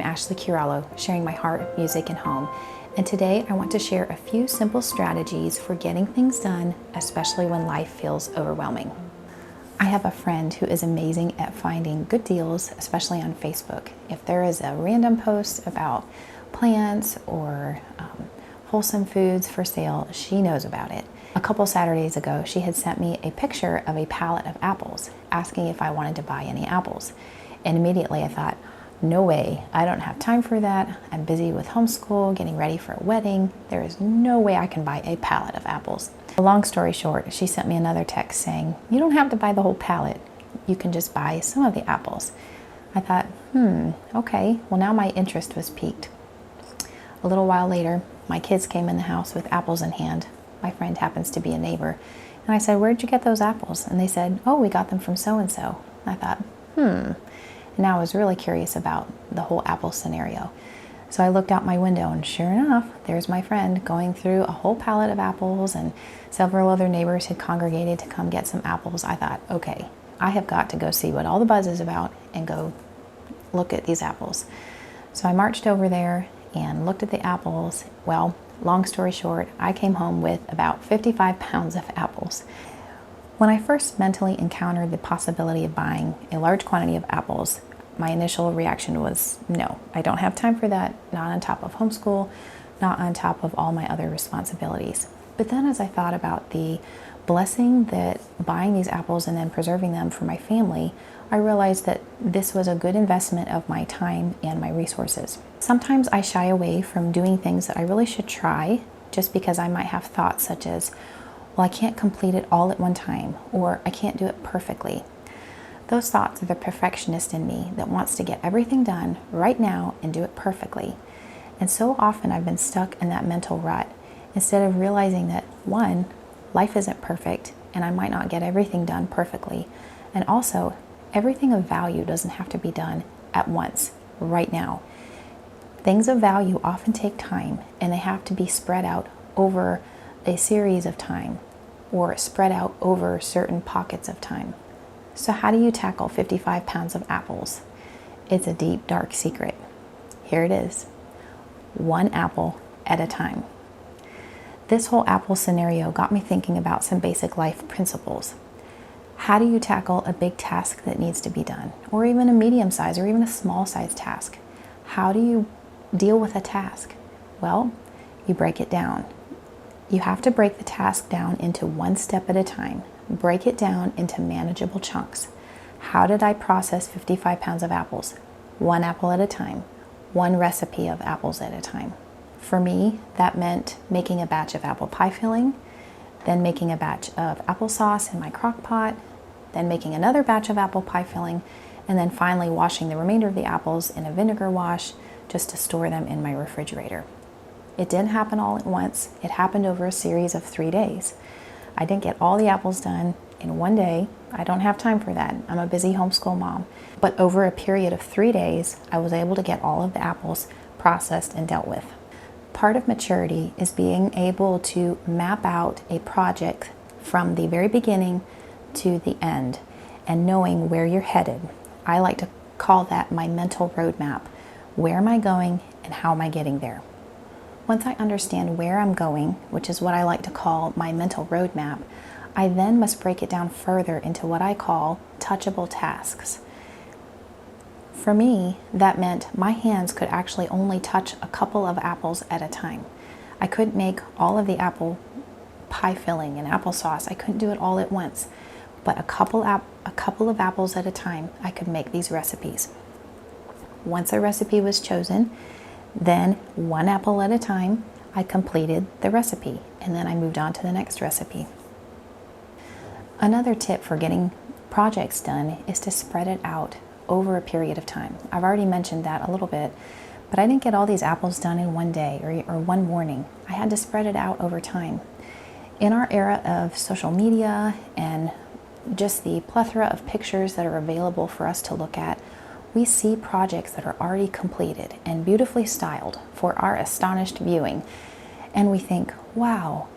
Ashley Curallo, sharing my heart, music, and home. And today I want to share a few simple strategies for getting things done, especially when life feels overwhelming. I have a friend who is amazing at finding good deals, especially on Facebook. If there is a random post about plants or wholesome foods for sale, she knows about it. A couple Saturdays ago, she had sent me a picture of a pallet of apples, asking if I wanted to buy any apples. And immediately I thought, no way, I don't have time for that. I'm busy with homeschool, getting ready for a wedding. There is no way I can buy a pallet of apples. Long story short, she sent me another text saying, you don't have to buy the whole pallet. You can just buy some of the apples. I thought, okay. Well, now my interest was piqued. A little while later, my kids came in the house with apples in hand. My friend happens to be a neighbor. And I said, where'd you get those apples? And they said, oh, we got them from so-and-so. I thought, And now I was really curious about the whole apple scenario. So I looked out my window and sure enough, there's my friend going through a whole pallet of apples, and several other neighbors had congregated to come get some apples. I thought, okay, I have got to go see what all the buzz is about and go look at these apples. So I marched over there and looked at the apples. Well, long story short, I came home with about 55 pounds of apples. When I first mentally encountered the possibility of buying a large quantity of apples, my initial reaction was, no, I don't have time for that, not on top of homeschool, not on top of all my other responsibilities. But then as I thought about the blessing that buying these apples and then preserving them for my family, I realized that this was a good investment of my time and my resources. Sometimes I shy away from doing things that I really should try just because I might have thoughts such as, well, I can't complete it all at one time, or I can't do it perfectly. Those thoughts are the perfectionist in me that wants to get everything done right now and do it perfectly. And so often I've been stuck in that mental rut instead of realizing that, one, life isn't perfect and I might not get everything done perfectly. And also, everything of value doesn't have to be done at once, right now. Things of value often take time and they have to be spread out over a series of time or spread out over certain pockets of time. So how do you tackle 55 pounds of apples? It's a deep, dark secret. Here it is. One apple at a time. This whole apple scenario got me thinking about some basic life principles. How do you tackle a big task that needs to be done, or even a medium size or even a small size task? How do you deal with a task? Well, you break it down. You have to break the task down into one step at a time. Break it down into manageable chunks. How did I process 55 pounds of apples? One apple at a time. One recipe of apples at a time. For me, that meant making a batch of apple pie filling, then making a batch of applesauce in my crock pot, then making another batch of apple pie filling, and then finally washing the remainder of the apples in a vinegar wash just to store them in my refrigerator. It didn't happen all at once. It happened over a series of 3 days. I didn't get all the apples done in one day. I don't have time for that. I'm a busy homeschool mom. But over a period of 3 days, I was able to get all of the apples processed and dealt with. Part of maturity is being able to map out a project from the very beginning to the end and knowing where you're headed. I like to call that my mental roadmap. Where am I going and how am I getting there? Once I understand where I'm going, which is what I like to call my mental roadmap, I then must break it down further into what I call touchable tasks. For me, that meant my hands could actually only touch a couple of apples at a time. I couldn't make all of the apple pie filling and applesauce. I couldn't do it all at once, but a couple of apples at a time, I could make these recipes. Once a recipe was chosen, then one apple at a time, I completed the recipe, and then I moved on to the next recipe. Another tip for getting projects done is to spread it out over a period of time. I've already mentioned that a little bit, but I didn't get all these apples done in one day or one morning. I had to spread it out over time. In our era of social media and just the plethora of pictures that are available for us to look at, we see projects that are already completed and beautifully styled for our astonished viewing. And we think, wow,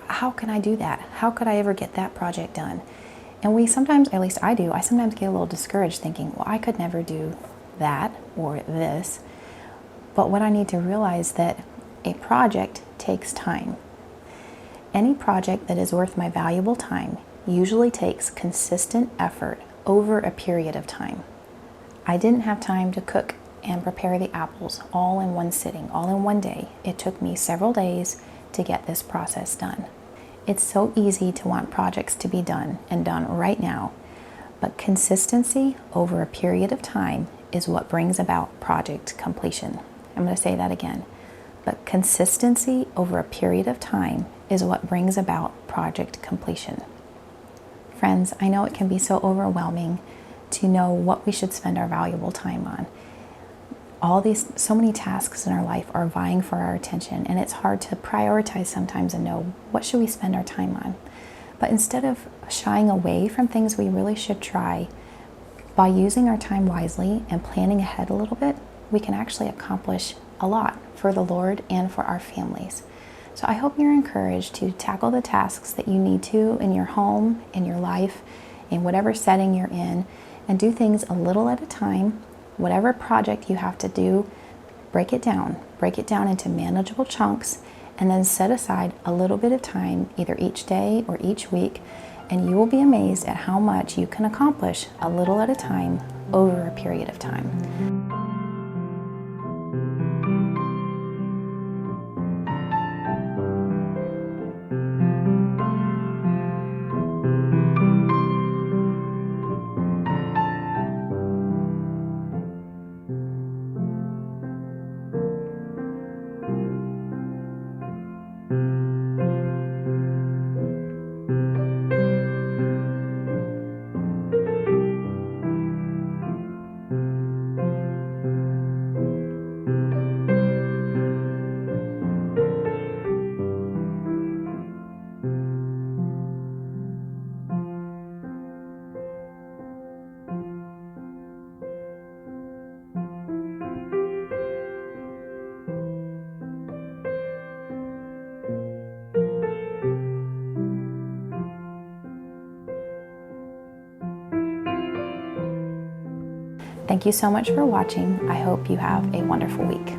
how can I do that? How could I ever get that project done? And we sometimes, at least I do, I sometimes get a little discouraged thinking, well, I could never do that or this. But what I need to realize that a project takes time. Any project that is worth my valuable time usually takes consistent effort over a period of time. I didn't have time to cook and prepare the apples all in one sitting, all in one day. It took me several days to get this process done. It's so easy to want projects to be done and done right now, but consistency over a period of time is what brings about project completion. I'm going to say that again. But consistency over a period of time is what brings about project completion. Friends, I know it can be so overwhelming to know what we should spend our valuable time on. So many tasks in our life are vying for our attention, and it's hard to prioritize sometimes and know what should we spend our time on. But instead of shying away from things we really should try, by using our time wisely and planning ahead a little bit, we can actually accomplish a lot for the Lord and for our families. So I hope you're encouraged to tackle the tasks that you need to in your home, in your life, in whatever setting you're in, and do things a little at a time. Whatever project you have to do, break it down into manageable chunks, and then set aside a little bit of time either each day or each week, and you will be amazed at how much you can accomplish a little at a time over a period of time. Thank you so much for watching. I hope you have a wonderful week.